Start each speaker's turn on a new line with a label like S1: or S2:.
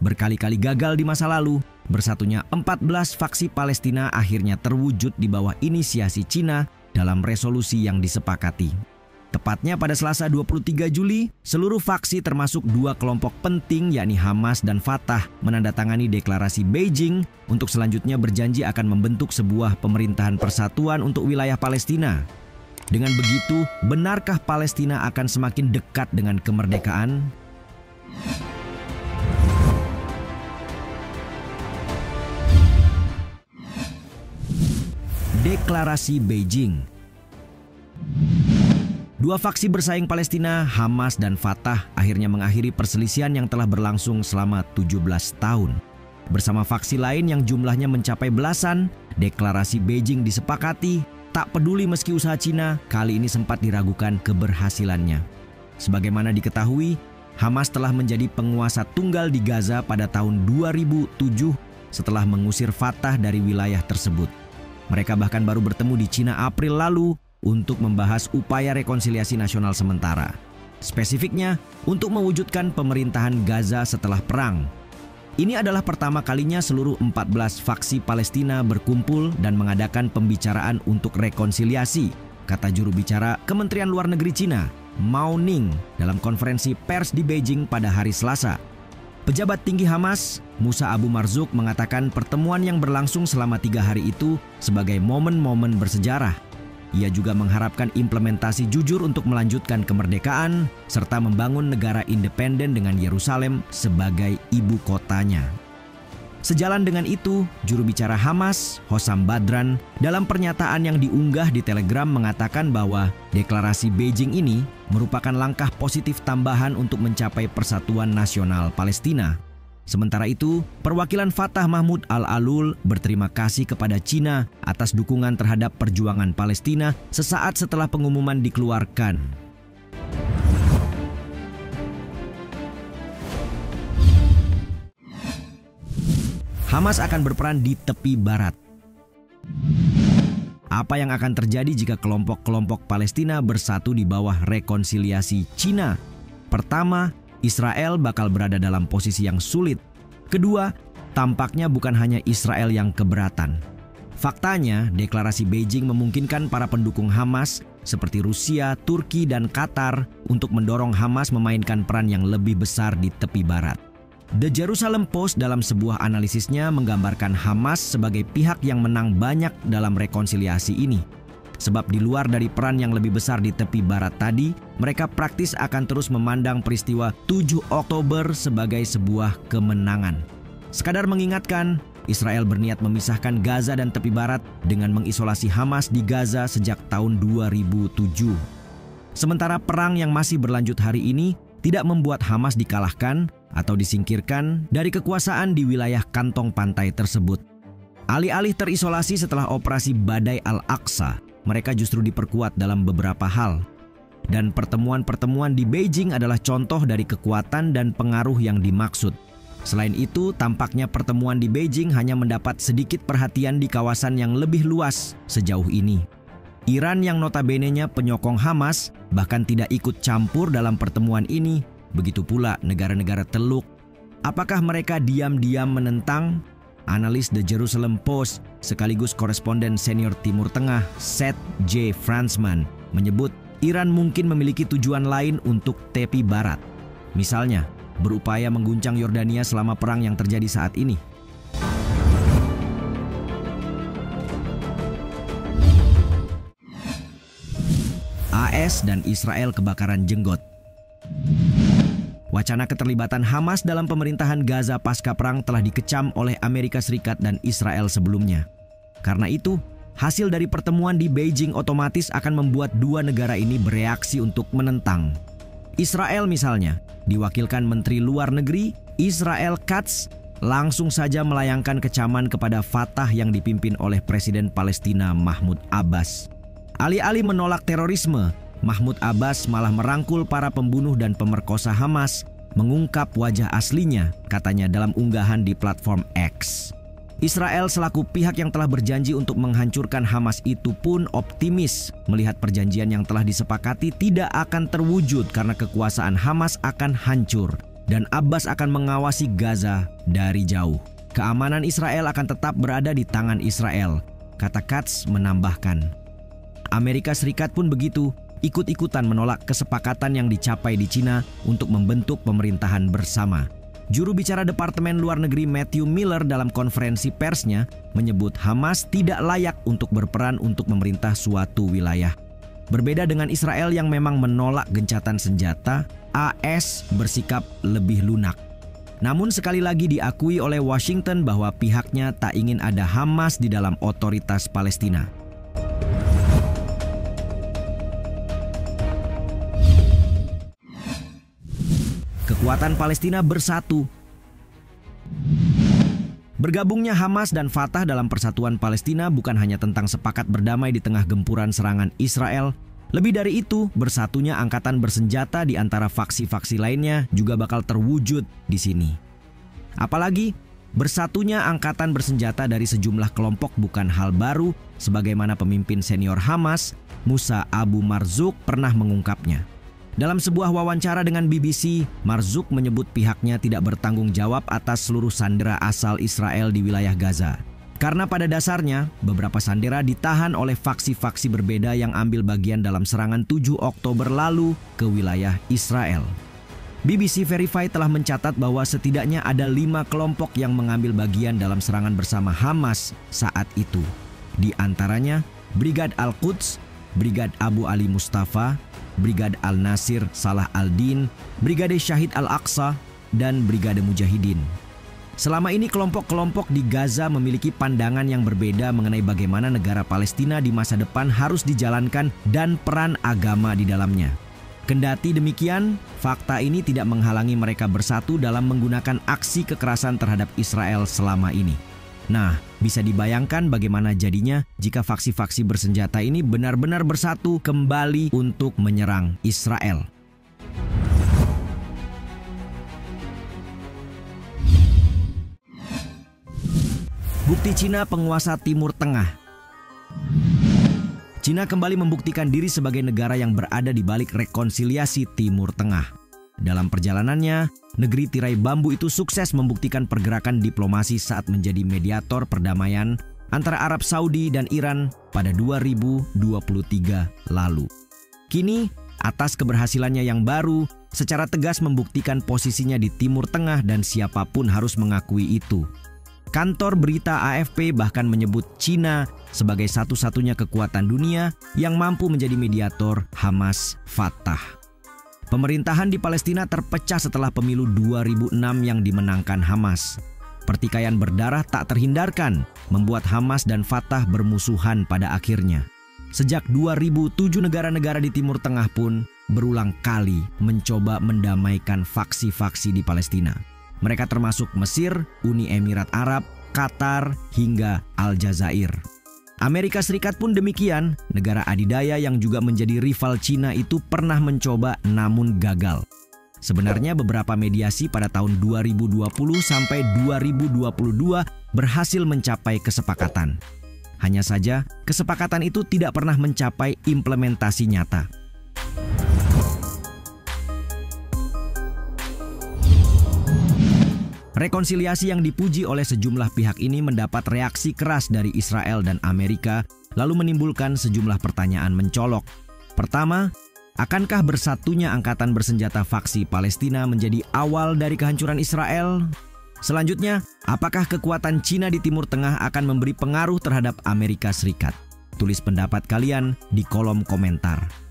S1: berkali-kali gagal di masa lalu, bersatunya 14 faksi Palestina akhirnya terwujud di bawah inisiasi Cina dalam resolusi yang disepakati. Tepatnya pada Selasa 23 Juli, seluruh faksi termasuk dua kelompok penting yakni Hamas dan Fatah menandatangani deklarasi Beijing untuk selanjutnya berjanji akan membentuk sebuah pemerintahan persatuan untuk wilayah Palestina. Dengan begitu, benarkah Palestina akan semakin dekat dengan kemerdekaan? Deklarasi Beijing. Dua faksi bersaing Palestina, Hamas dan Fatah, akhirnya mengakhiri perselisihan yang telah berlangsung selama 17 tahun. Bersama faksi lain yang jumlahnya mencapai belasan, deklarasi Beijing disepakati. Tak peduli meski usaha Cina kali ini sempat diragukan keberhasilannya. Sebagaimana diketahui, Hamas telah menjadi penguasa tunggal di Gaza pada tahun 2007 setelah mengusir Fatah dari wilayah tersebut. Mereka bahkan baru bertemu di Cina April lalu untuk membahas upaya rekonsiliasi nasional sementara. Spesifiknya, untuk mewujudkan pemerintahan Gaza setelah perang. Ini adalah pertama kalinya seluruh 14 faksi Palestina berkumpul dan mengadakan pembicaraan untuk rekonsiliasi, kata juru bicara Kementerian Luar Negeri Cina, Mao Ning, dalam konferensi pers di Beijing pada hari Selasa. Pejabat tinggi Hamas, Musa Abu Marzouk, mengatakan pertemuan yang berlangsung selama 3 hari itu sebagai momen-momen bersejarah. Ia juga mengharapkan implementasi jujur untuk melanjutkan kemerdekaan serta membangun negara independen dengan Yerusalem sebagai ibu kotanya. Sejalan dengan itu, juru bicara Hamas, Hossam Badran, dalam pernyataan yang diunggah di Telegram mengatakan bahwa deklarasi Beijing ini merupakan langkah positif tambahan untuk mencapai persatuan nasional Palestina. Sementara itu, perwakilan Fatah Mahmud Al-Alul berterima kasih kepada Cina atas dukungan terhadap perjuangan Palestina sesaat setelah pengumuman dikeluarkan. Hamas akan berperan di tepi barat. Apa yang akan terjadi jika kelompok-kelompok Palestina bersatu di bawah rekonsiliasi Cina? Pertama, Israel bakal berada dalam posisi yang sulit. Kedua, tampaknya bukan hanya Israel yang keberatan. Faktanya, deklarasi Beijing memungkinkan para pendukung Hamas seperti Rusia, Turki, dan Qatar untuk mendorong Hamas memainkan peran yang lebih besar di tepi barat. The Jerusalem Post dalam sebuah analisisnya menggambarkan Hamas sebagai pihak yang menang banyak dalam rekonsiliasi ini. Sebab di luar dari peran yang lebih besar di tepi barat tadi, mereka praktis akan terus memandang peristiwa 7 Oktober sebagai sebuah kemenangan. Sekadar mengingatkan, Israel berniat memisahkan Gaza dan tepi barat dengan mengisolasi Hamas di Gaza sejak tahun 2007. Sementara perang yang masih berlanjut hari ini tidak membuat Hamas dikalahkan atau disingkirkan dari kekuasaan di wilayah kantong pantai tersebut. Alih-alih terisolasi setelah operasi Badai Al-Aqsa, mereka justru diperkuat dalam beberapa hal. Dan pertemuan-pertemuan di Beijing adalah contoh dari kekuatan dan pengaruh yang dimaksud. Selain itu, tampaknya pertemuan di Beijing hanya mendapat sedikit perhatian di kawasan yang lebih luas sejauh ini. Iran yang notabene-nya penyokong Hamas bahkan tidak ikut campur dalam pertemuan ini. Begitu pula negara-negara Teluk. Apakah mereka diam-diam menentang? Analis The Jerusalem Post sekaligus koresponden senior Timur Tengah Seth J. Franzman menyebut Iran mungkin memiliki tujuan lain untuk tepi barat. Misalnya, berupaya mengguncang Yordania selama perang yang terjadi saat ini. AS dan Israel kebakaran jenggot. Wacana keterlibatan Hamas dalam pemerintahan Gaza pasca perang telah dikecam oleh Amerika Serikat dan Israel sebelumnya. Karena itu, hasil dari pertemuan di Beijing otomatis akan membuat dua negara ini bereaksi untuk menentang. Israel misalnya, diwakilkan Menteri Luar Negeri Israel Katz, langsung saja melayangkan kecaman kepada Fatah yang dipimpin oleh Presiden Palestina Mahmud Abbas. Alih-alih menolak terorisme, Mahmud Abbas malah merangkul para pembunuh dan pemerkosa Hamas, mengungkap wajah aslinya, katanya dalam unggahan di platform X. Israel selaku pihak yang telah berjanji untuk menghancurkan Hamas itu pun optimis melihat perjanjian yang telah disepakati tidak akan terwujud karena kekuasaan Hamas akan hancur. dan Abbas akan mengawasi Gaza dari jauh. Keamanan Israel akan tetap berada di tangan Israel, kata Katz menambahkan. Amerika Serikat pun begitu, ikut-ikutan menolak kesepakatan yang dicapai di Cina untuk membentuk pemerintahan bersama. Juru bicara Departemen Luar Negeri Matthew Miller dalam konferensi persnya menyebut Hamas tidak layak untuk berperan untuk memerintah suatu wilayah. Berbeda dengan Israel yang memang menolak gencatan senjata, AS bersikap lebih lunak. Namun sekali lagi diakui oleh Washington bahwa pihaknya tak ingin ada Hamas di dalam otoritas Palestina. Kekuatan Palestina bersatu. Bergabungnya Hamas dan Fatah dalam persatuan Palestina bukan hanya tentang sepakat berdamai di tengah gempuran serangan Israel. Lebih dari itu, bersatunya angkatan bersenjata di antara faksi-faksi lainnya juga bakal terwujud di sini. Apalagi, bersatunya angkatan bersenjata dari sejumlah kelompok bukan hal baru, sebagaimana pemimpin senior Hamas, Musa Abu Marzouk, pernah mengungkapnya. Dalam sebuah wawancara dengan BBC, Marzouk menyebut pihaknya tidak bertanggung jawab atas seluruh sandera asal Israel di wilayah Gaza. Karena pada dasarnya, beberapa sandera ditahan oleh faksi-faksi berbeda yang ambil bagian dalam serangan 7 Oktober lalu ke wilayah Israel. BBC Verify telah mencatat bahwa setidaknya ada 5 kelompok yang mengambil bagian dalam serangan bersama Hamas saat itu. Di antaranya, Brigad Al-Quds, Brigad Abu Ali Mustafa, Brigade Al-Nasir Salah Al-Din, Brigade Syahid Al-Aqsa, dan Brigade Mujahidin. Selama ini kelompok-kelompok di Gaza memiliki pandangan yang berbeda mengenai bagaimana negara Palestina di masa depan harus dijalankan dan peran agama di dalamnya. Kendati demikian, fakta ini tidak menghalangi mereka bersatu dalam menggunakan aksi kekerasan terhadap Israel selama ini. Nah, bisa dibayangkan bagaimana jadinya jika faksi-faksi bersenjata ini benar-benar bersatu kembali untuk menyerang Israel. Bukti Cina penguasa Timur Tengah. Cina kembali membuktikan diri sebagai negara yang berada di balik rekonsiliasi Timur Tengah. Dalam perjalanannya, negeri tirai bambu itu sukses membuktikan pergerakan diplomasi saat menjadi mediator perdamaian antara Arab Saudi dan Iran pada 2023 lalu. Kini, atas keberhasilannya yang baru, secara tegas membuktikan posisinya di Timur Tengah dan siapapun harus mengakui itu. Kantor berita AFP bahkan menyebut Cina sebagai satu-satunya kekuatan dunia yang mampu menjadi mediator Hamas-Fatah. Pemerintahan di Palestina terpecah setelah pemilu 2006 yang dimenangkan Hamas. Pertikaian berdarah tak terhindarkan, membuat Hamas dan Fatah bermusuhan pada akhirnya. Sejak 2007 negara-negara di Timur Tengah pun berulang kali mencoba mendamaikan faksi-faksi di Palestina. Mereka termasuk Mesir, Uni Emirat Arab, Qatar, hingga Aljazair. Amerika Serikat pun demikian. Negara adidaya yang juga menjadi rival Cina itu pernah mencoba namun gagal. Sebenarnya beberapa mediasi pada tahun 2020 sampai 2022 berhasil mencapai kesepakatan. Hanya saja, kesepakatan itu tidak pernah mencapai implementasi nyata. Rekonsiliasi yang dipuji oleh sejumlah pihak ini mendapat reaksi keras dari Israel dan Amerika, lalu menimbulkan sejumlah pertanyaan mencolok. Pertama, akankah bersatunya angkatan bersenjata faksi Palestina menjadi awal dari kehancuran Israel? Selanjutnya, apakah kekuatan Cina di Timur Tengah akan memberi pengaruh terhadap Amerika Serikat? Tulis pendapat kalian di kolom komentar.